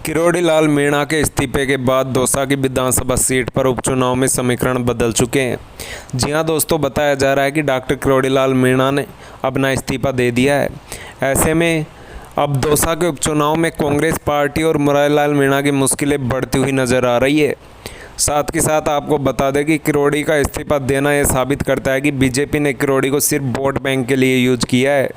किरोड़ी लाल मीणा के इस्तीफे के बाद दौसा की विधानसभा सीट पर उपचुनाव में समीकरण बदल चुके हैं। जी हां दोस्तों, बताया जा रहा है कि डॉक्टर किरोड़ी लाल मीणा ने अपना इस्तीफा दे दिया है। ऐसे में अब दौसा के उपचुनाव में कांग्रेस पार्टी और मुरारी लाल मीणा की मुश्किलें बढ़ती हुई नजर आ रही है। साथ के साथ आपको बता दें कि किरोड़ी का इस्तीफा देना यह साबित करता है कि बीजेपी ने किरोड़ी को सिर्फ वोट बैंक के लिए यूज किया है।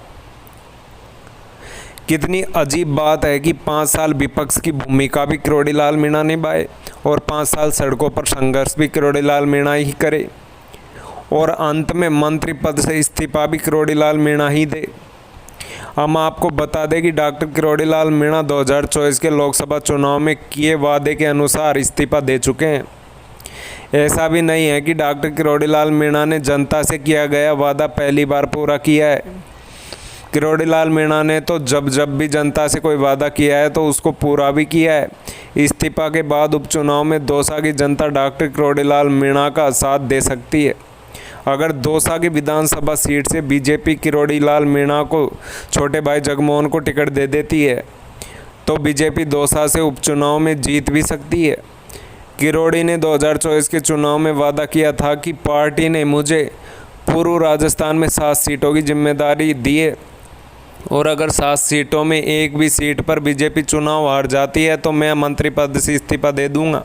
कितनी अजीब बात है कि 5 साल विपक्ष की भूमिका भी किरोड़ी लाल मीणा निभाए और 5 साल सड़कों पर संघर्ष भी किरोड़ी लाल मीणा ही करे और अंत में मंत्री पद से इस्तीफा भी किरोड़ी लाल मीणा ही दे। हम आपको बता दें कि डॉक्टर किरोड़ी लाल मीणा 2024 के लोकसभा चुनाव में किए वादे के अनुसार इस्तीफा दे चुके हैं। ऐसा भी नहीं है कि डॉक्टर किरोड़ी लाल मीणा ने जनता से किया गया वादा पहली बार पूरा किया है। किरोड़ी लाल मीणा ने तो जब भी जनता से कोई वादा किया है तो उसको पूरा भी किया है। इस्तीफा के बाद उपचुनाव में दौसा की जनता डॉक्टर किरोड़ी लाल मीणा का साथ दे सकती है। अगर दौसा की विधानसभा सीट से बीजेपी किरोड़ी लाल मीणा को छोटे भाई जगमोहन को टिकट दे देती है तो बीजेपी दौसा से उपचुनाव में जीत भी सकती है। किरोड़ी ने 2024 के चुनाव में वादा किया था कि पार्टी ने मुझे पूर्व राजस्थान में 7 सीटों की जिम्मेदारी दी है और अगर 7 सीटों में एक भी सीट पर बीजेपी चुनाव हार जाती है तो मैं मंत्री पद से इस्तीफा दे दूंगा।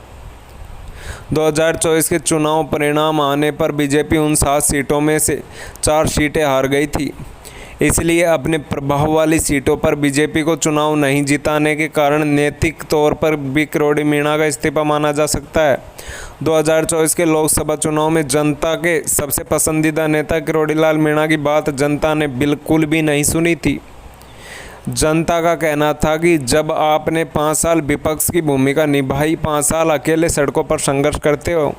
2024 के चुनाव परिणाम आने पर बीजेपी उन 7 सीटों में से 4 सीटें हार गई थी। इसलिए अपने प्रभाव वाली सीटों पर बीजेपी को चुनाव नहीं जिताने के कारण नैतिक तौर पर भी किरोड़ी मीणा का इस्तीफा माना जा सकता है। 2024 के लोकसभा चुनाव में जनता के सबसे पसंदीदा नेता किरोड़ी लाल मीणा की बात जनता ने बिल्कुल भी नहीं सुनी थी। जनता का कहना था कि जब आपने 5 साल विपक्ष की भूमिका निभाई, 5 साल अकेले सड़कों पर संघर्ष करते हो,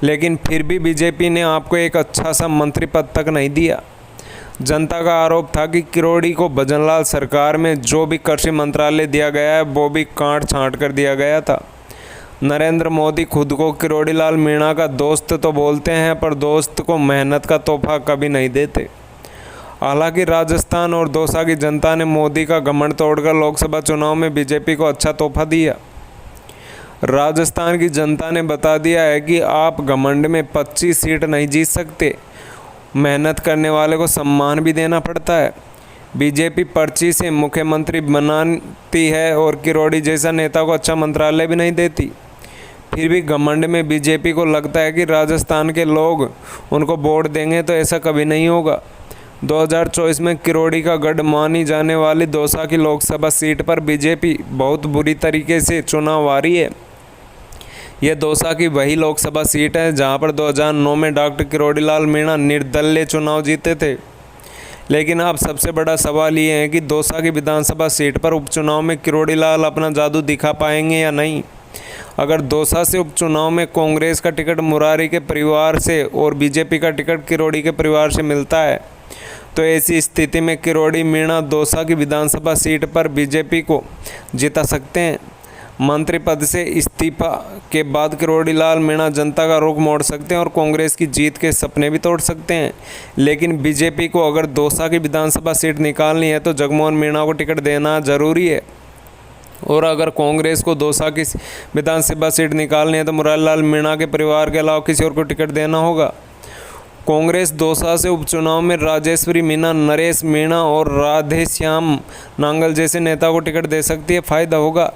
लेकिन फिर भी बीजेपी ने आपको एक अच्छा सा मंत्री पद तक नहीं दिया। जनता का आरोप था कि किरोड़ी को भजनलाल सरकार में जो भी कृषि मंत्रालय दिया गया है वो भी काट छांट कर दिया गया था। नरेंद्र मोदी खुद को किरोड़ी लाल मीणा का दोस्त तो बोलते हैं पर दोस्त को मेहनत का तोहफा कभी नहीं देते। हालांकि राजस्थान और दौसा की जनता ने मोदी का घमंड तोड़कर लोकसभा चुनाव में बीजेपी को अच्छा तोहफा दिया। राजस्थान की जनता ने बता दिया है कि आप घमंड में 25 सीट नहीं जीत सकते, मेहनत करने वाले को सम्मान भी देना पड़ता है। बीजेपी पर्ची से मुख्यमंत्री बनाती है और किरोड़ी जैसा नेता को अच्छा मंत्रालय भी नहीं देती। फिर भी घमंड में बीजेपी को लगता है कि राजस्थान के लोग उनको वोट देंगे, तो ऐसा कभी नहीं होगा। 2024 में किरोड़ी का गढ़ मानी जाने वाली दौसा की लोकसभा सीट पर बीजेपी बहुत बुरी तरीके से चुनाव हारी है। यह दौसा की वही लोकसभा सीट है जहां पर 2009 में डॉक्टर किरोड़ी लाल मीणा निर्दलीय चुनाव जीते थे। लेकिन अब सबसे बड़ा सवाल ये है कि दौसा की विधानसभा सीट पर उपचुनाव में किरोड़ी लाल अपना जादू दिखा पाएंगे या नहीं। अगर दौसा से उपचुनाव में कांग्रेस का टिकट मुरारी के परिवार से और बीजेपी का टिकट किरोड़ी के परिवार से मिलता है तो ऐसी स्थिति में किरोड़ी मीणा दौसा की विधानसभा सीट पर बीजेपी को जिता सकते हैं। मंत्री पद से इस्तीफा के बाद किरोड़ी लाल मीणा जनता का रुख मोड़ सकते हैं और कांग्रेस की जीत के सपने भी तोड़ सकते हैं। लेकिन बीजेपी को अगर दौसा की विधानसभा सीट निकालनी है तो जगमोहन मीणा को टिकट देना जरूरी है और अगर कांग्रेस को दौसा की विधानसभा सीट निकालनी है तो मुरारी लाल मीणा के परिवार के अलावा किसी और को टिकट देना होगा। कांग्रेस दौसा से उपचुनाव में राजेश्वरी मीणा, नरेश मीणा और राधेश्याम नांगल जैसे नेता को टिकट दे सकती है। फायदा होगा।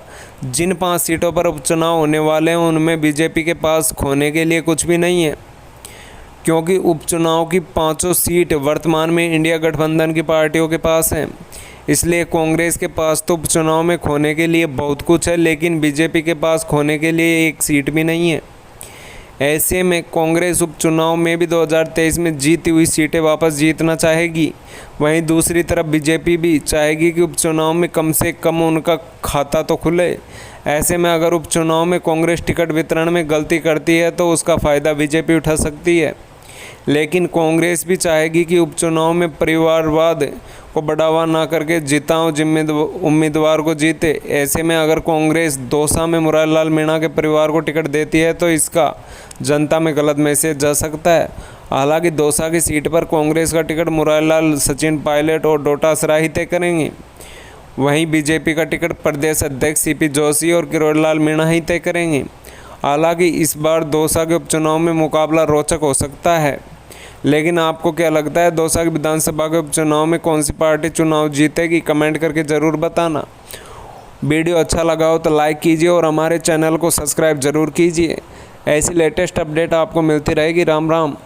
जिन 5 सीटों पर उपचुनाव होने वाले हैं उनमें बीजेपी के पास खोने के लिए कुछ भी नहीं है, क्योंकि उपचुनाव की 5 सीट वर्तमान में इंडिया गठबंधन की पार्टियों के पास हैं। इसलिए कांग्रेस के पास तो उपचुनाव में खोने के लिए बहुत कुछ है, लेकिन बीजेपी के पास खोने के लिए एक सीट भी नहीं है। ऐसे में कांग्रेस उपचुनाव में भी 2023 में जीती हुई सीटें वापस जीतना चाहेगी। वहीं दूसरी तरफ बीजेपी भी चाहेगी कि उपचुनाव में कम से कम उनका खाता तो खुले। ऐसे में अगर उपचुनाव में कांग्रेस टिकट वितरण में गलती करती है तो उसका फ़ायदा बीजेपी उठा सकती है। लेकिन कांग्रेस भी चाहेगी कि उपचुनाव में परिवारवाद को बढ़ावा ना करके जिताऊ उम्मीदवार को जीते। ऐसे में अगर कांग्रेस दौसा में मुरारी लाल मीणा के परिवार को टिकट देती है तो इसका जनता में गलत मैसेज जा सकता है। हालांकि दौसा की सीट पर कांग्रेस का टिकट मुरारी लाल, सचिन पायलट और डोटासरा ही तय करेंगे। वहीं बीजेपी का टिकट प्रदेश अध्यक्ष सीपी जोशी और किरोड़ीलाल मीणा ही तय करेंगे। हालांकि इस बार दौसा के उपचुनाव में मुकाबला रोचक हो सकता है, लेकिन आपको क्या लगता है दौसा की विधानसभा के उपचुनाव में कौन सी पार्टी चुनाव जीतेगी? कमेंट करके ज़रूर बताना। वीडियो अच्छा लगा हो तो लाइक कीजिए और हमारे चैनल को सब्सक्राइब ज़रूर कीजिए। ऐसी लेटेस्ट अपडेट आपको मिलती रहेगी। राम राम।